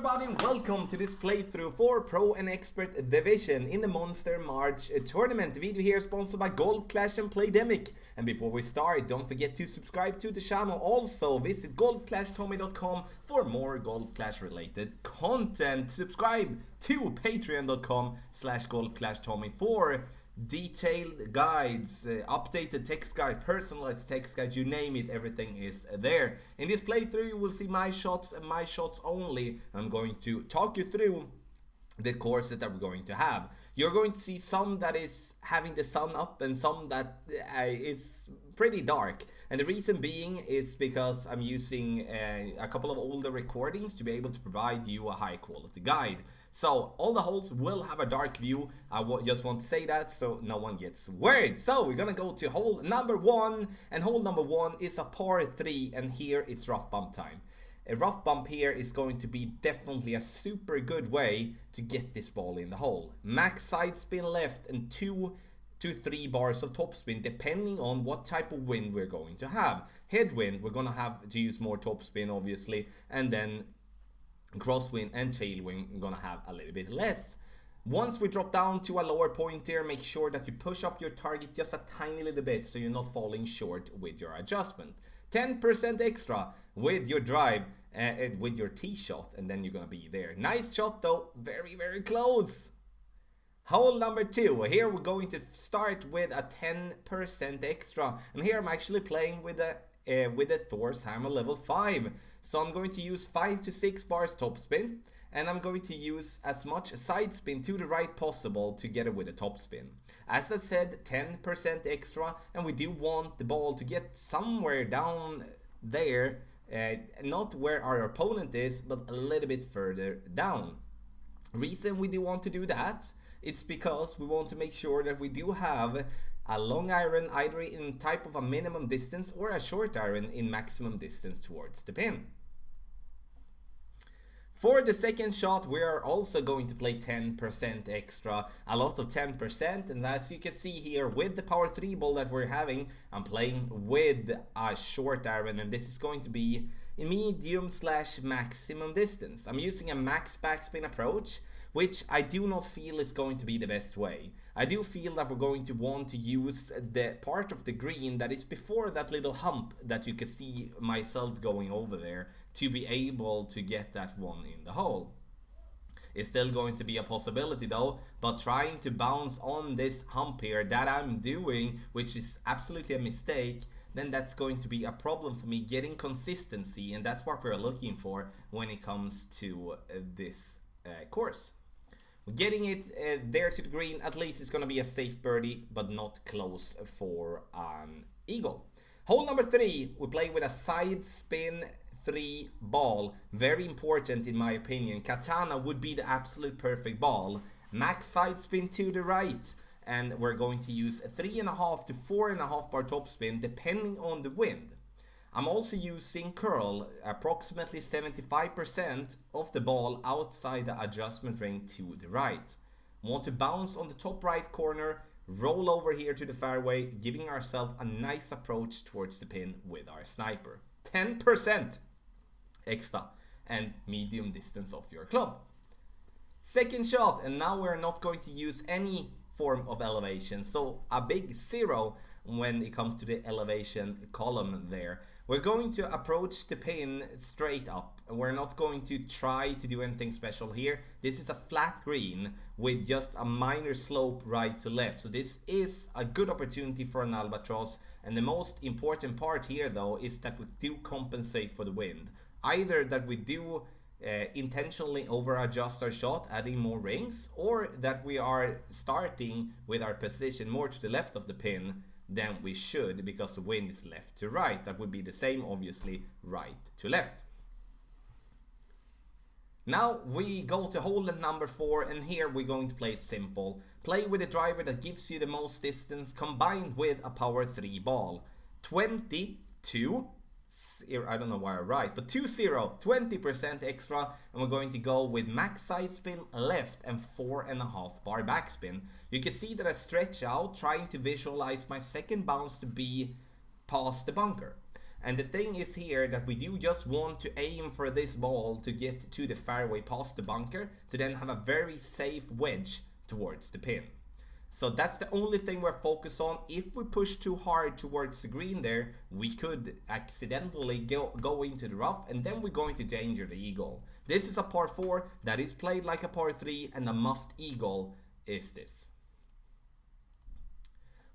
everybody and welcome to this playthrough for Pro and Expert Division in the Monster Marsh tournament. The video here is sponsored by Golf Clash and Playdemic. And before we start, don't forget to subscribe to the channel. Also visit golfclashtommy.com for more Golf Clash related content. Subscribe to patreon.com/golfclashtommy for detailed guides, updated text guide, personalized text guide, you name it, everything is there. In this playthrough you will see my shots and my shots only. I'm going to talk you through the courses that we're going to have. You're going to see some that is having the sun up and some that is pretty dark. And the reason being is because I'm using a couple of older recordings to be able to provide you a high quality guide. So all the holes will have a dark view. I just want to say that so no one gets worried. So we're gonna go to hole number 1, and hole number 1 is a par 3, and here it's rough bump time. A rough bump here is going to be definitely a super good way to get this ball in the hole. Max side spin left and 2 to 3 bars of topspin depending on what type of wind we're going to have. Headwind, we're gonna have to use more topspin obviously, and then crosswind and tailwind, we're gonna have a little bit less. Once we drop down to a lower point here, make sure that you push up your target just a tiny little bit so you're not falling short with your adjustment. 10% extra with your drive, with your tee shot, and then you're gonna be there. Nice shot though, very close. Hole number 2, here we're going to start with a 10% extra, and here I'm actually playing with a Thor's Hammer level 5. So I'm going to use 5 to 6 bars topspin, and I'm going to use as much side spin to the right possible together with a topspin. As I said, 10% extra, and we do want the ball to get somewhere down there, not where our opponent is, but a little bit further down. Reason we do want to do that, it's because we want to make sure that we do have a long iron either in type of a minimum distance or a short iron in maximum distance towards the pin. For the second shot we are also going to play 10% extra, a lot of 10%, and as you can see here with the power 3 ball that we're having, I'm playing with a short iron, and this is going to be medium/maximum distance. I'm using a max backspin approach, which I do not feel is going to be the best way. I do feel that we're going to want to use the part of the green that is before that little hump that you can see myself going over there to be able to get that one in the hole. It's still going to be a possibility though, but trying to bounce on this hump here that I'm doing, which is absolutely a mistake, then that's going to be a problem for me getting consistency, and that's what we're looking for when it comes to this course. Getting it there to the green, at least it's going to be a safe birdie, but not close for an eagle. Hole number 3, we play with a side spin 3 ball. Very important in my opinion. Katana would be the absolute perfect ball. Max side spin to the right, and we're going to use 3.5 to 4.5 bar topspin depending on the wind. I'm also using curl, approximately 75% of the ball outside the adjustment ring to the right. Want to bounce on the top right corner, roll over here to the fairway, giving ourselves a nice approach towards the pin with our sniper. 10% extra and medium distance of your club. Second shot, and now we're not going to use any form of elevation, so a big 0 when it comes to the elevation column there. We're going to approach the pin straight up. We're not going to try to do anything special here. This is a flat green with just a minor slope right to left, so this is a good opportunity for an albatross, and the most important part here though is that we do compensate for the wind. Either that we do intentionally over adjust our shot, adding more rings, or that we are starting with our position more to the left of the pin than we should because the wind is left to right. That would be the same obviously right to left. Now we go to hole number 4, and here we're going to play it simple. Play with a driver that gives you the most distance combined with a power 3 ball. 22 I don't know why I write, but 20% extra, and we're going to go with max side spin left and 4.5 bar backspin. You can see that I stretch out trying to visualize my second bounce to be past the bunker. And the thing is here that we do just want to aim for this ball to get to the fairway past the bunker to then have a very safe wedge towards the pin. So that's the only thing we're focused on. If we push too hard towards the green there, we could accidentally go into the rough, and then we're going to danger the eagle. This is a par 4 that is played like a par 3, and a must eagle is this.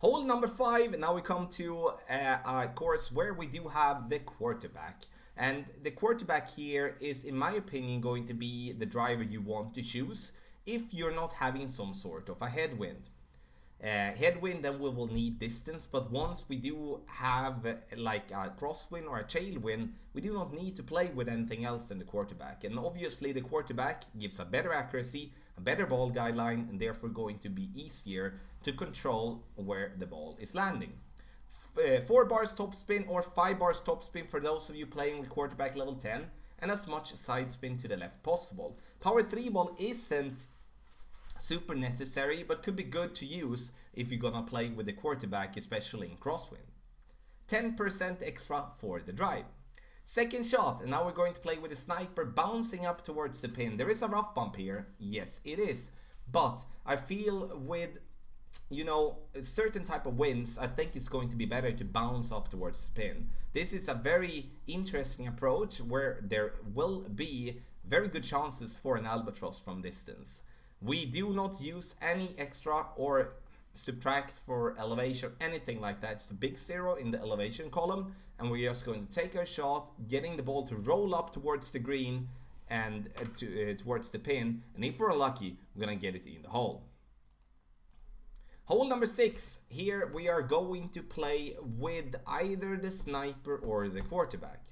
Hole number 5, now we come to a course where we do have the quarterback. And the quarterback here is, in my opinion, going to be the driver you want to choose if you're not having some sort of a headwind. Headwind, then we will need distance, but once we do have like a crosswind or a tailwind, we do not need to play with anything else than the quarterback. And obviously the quarterback gives a better accuracy, a better ball guideline, and therefore going to be easier to control where the ball is landing. 4 bars topspin or 5 bars topspin for those of you playing with quarterback level 10, and as much side spin to the left possible. Power 3 ball isn't super necessary, but could be good to use if you're gonna play with the quarterback, especially in crosswind. 10% extra for the drive. Second shot, and now we're going to play with a sniper bouncing up towards the pin. There is a rough bump here, yes it is, but I feel with, you know, a certain type of winds, I think it's going to be better to bounce up towards the pin. This is a very interesting approach where there will be very good chances for an albatross from distance. We do not use any extra or subtract for elevation, anything like that. It's a big 0 in the elevation column, and we're just going to take our shot, getting the ball to roll up towards the green and towards the pin, and if we're lucky, we're gonna get it in the hole. Hole number 6, here we are going to play with either the sniper or the quarterback.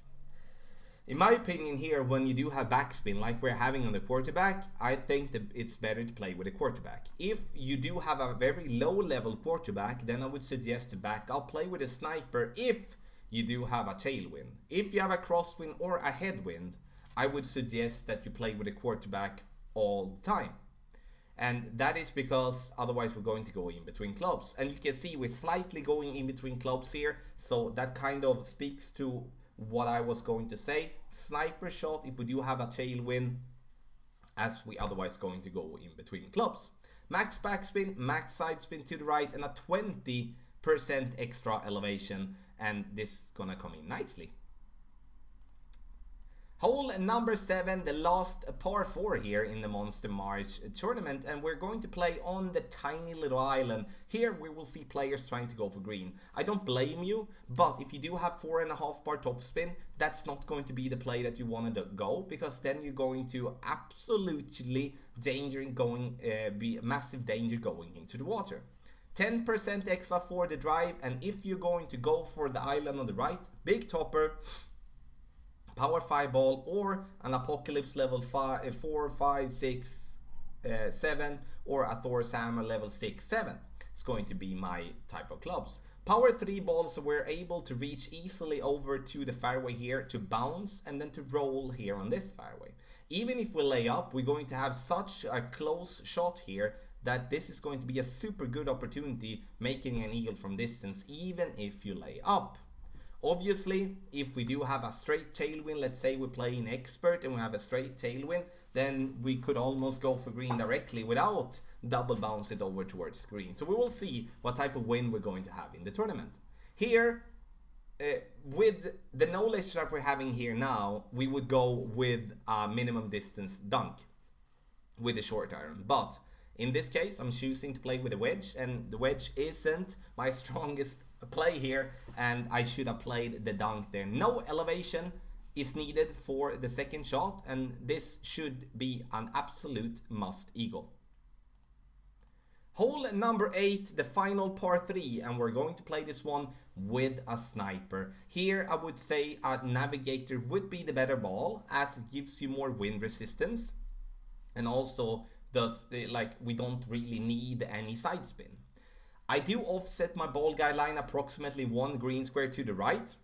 In my opinion here, when you do have backspin like we're having on the quarterback, I think that it's better to play with a quarterback. If you do have a very low level quarterback, then I would suggest to back up, play with a sniper if you do have a tailwind. If you have a crosswind or a headwind, I would suggest that you play with a quarterback all the time. And that is because otherwise we're going to go in between clubs. And you can see we're slightly going in between clubs here, so that kind of speaks to what I was going to say. Sniper shot if we do have a tailwind, as we otherwise going to go in between clubs. Max backspin, max side spin to the right, and a 20% extra elevation, and this is gonna come in nicely. Hole number 7, the last par 4 here in the Monster Marsh tournament, and we're going to play on the tiny little island. Here we will see players trying to go for green. I don't blame you, but if you do have 4.5 bar topspin, that's not going to be the play that you want to go, because then you're going to absolutely be a massive danger going into the water. 10% extra for the drive, and if you're going to go for the island on the right, big topper, power 5 ball, or an apocalypse level 4, 5, 6, 7, or a Thor's hammer level 6, 7. It's going to be my type of clubs. Power 3 balls, so we're able to reach easily over to the fairway here to bounce and then to roll here on this fairway. Even if we lay up, we're going to have such a close shot here that this is going to be a super good opportunity making an eagle from distance, even if you lay up. Obviously, if we do have a straight tailwind, let's say we're playing expert and we have a straight tailwind, then we could almost go for green directly without double bounce it over towards green. So we will see what type of wind we're going to have in the tournament. Here, with the knowledge that we're having here now, we would go with a minimum distance dunk with a short iron. But in this case, I'm choosing to play with a wedge, and the wedge isn't my strongest play here, and I should have played the dunk there. No elevation is needed for the second shot, and this should be an absolute must eagle. Hole number 8, the final par 3, and we're going to play this one with a sniper. Here I would say a navigator would be the better ball, as it gives you more wind resistance, and also we don't really need any side spin. I do offset my ball guideline approximately 1 green square to the right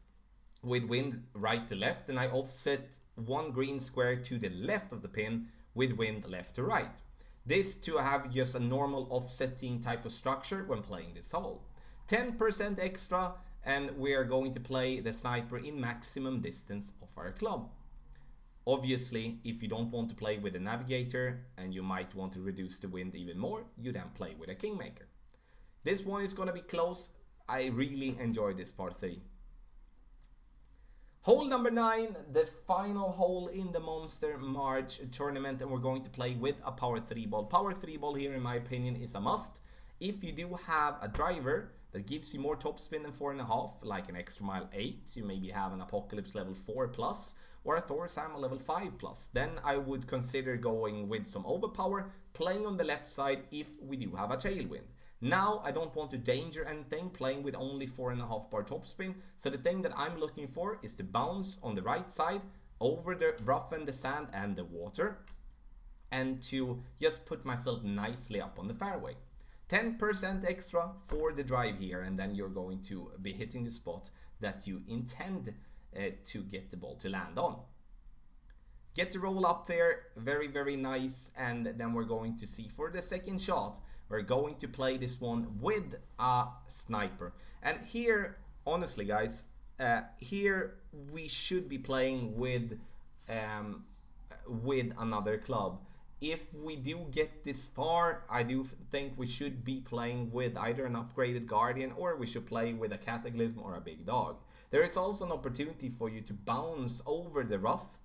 with wind right to left, and I offset 1 green square to the left of the pin with wind left to right. This to have just a normal offsetting type of structure when playing this hole. 10% extra and we are going to play the sniper in maximum distance of our club. Obviously, if you don't want to play with a navigator and you might want to reduce the wind even more, you then play with a kingmaker. This one is going to be close. I really enjoyed this part 3. Hole number 9, the final hole in the Monster Marsh tournament, and we're going to play with a power 3 ball. Power 3 ball here, in my opinion, is a must. If you do have a driver that gives you more topspin than 4.5, like an Extra Mile 8, you maybe have an Apocalypse level 4+, or a Thor's Hammer level 5+, then I would consider going with some overpower, playing on the left side if we do have a tailwind. Now, I don't want to danger anything, playing with only 4.5 bar topspin, so the thing that I'm looking for is to bounce on the right side, over the rough and the sand and the water, and to just put myself nicely up on the fairway. 10% extra for the drive here, and then you're going to be hitting the spot that you intend to get the ball to land on. Get the roll up there, very, very nice, and then we're going to see for the second shot, we're going to play this one with a sniper. And here, honestly guys, here we should be playing with another club. If we do get this far, I do think we should be playing with either an upgraded Guardian, or we should play with a Cataclysm or a Big Dog. There is also an opportunity for you to bounce over the rough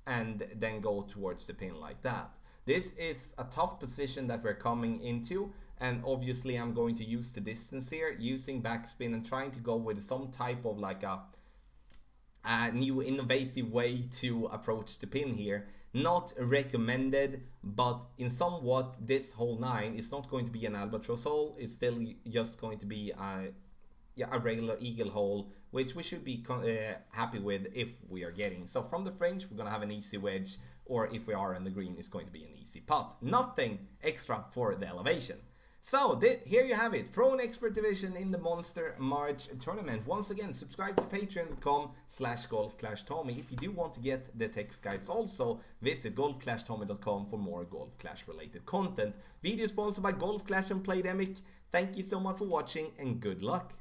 and then go towards the pin like that. This is a tough position that we're coming into, and obviously I'm going to use the distance here, using backspin and trying to go with some type of like a new innovative way to approach the pin here. Not recommended, but in somewhat this hole 9 is not going to be an albatross hole, it's still just going to be a regular eagle hole, which we should be happy with if we are getting. So from the fringe we're going to have an easy wedge, or if we are on the green it's going to be an easy putt. Nothing extra for the elevation. So here you have it, Pro and Expert Division in the Monster Marsh tournament. Once again, subscribe to patreon.com/golfclashtommy. If you do want to get the text guides also, visit golfclashtommy.com for more Golf Clash related content. Video sponsored by Golf Clash and Playdemic. Thank you so much for watching and good luck.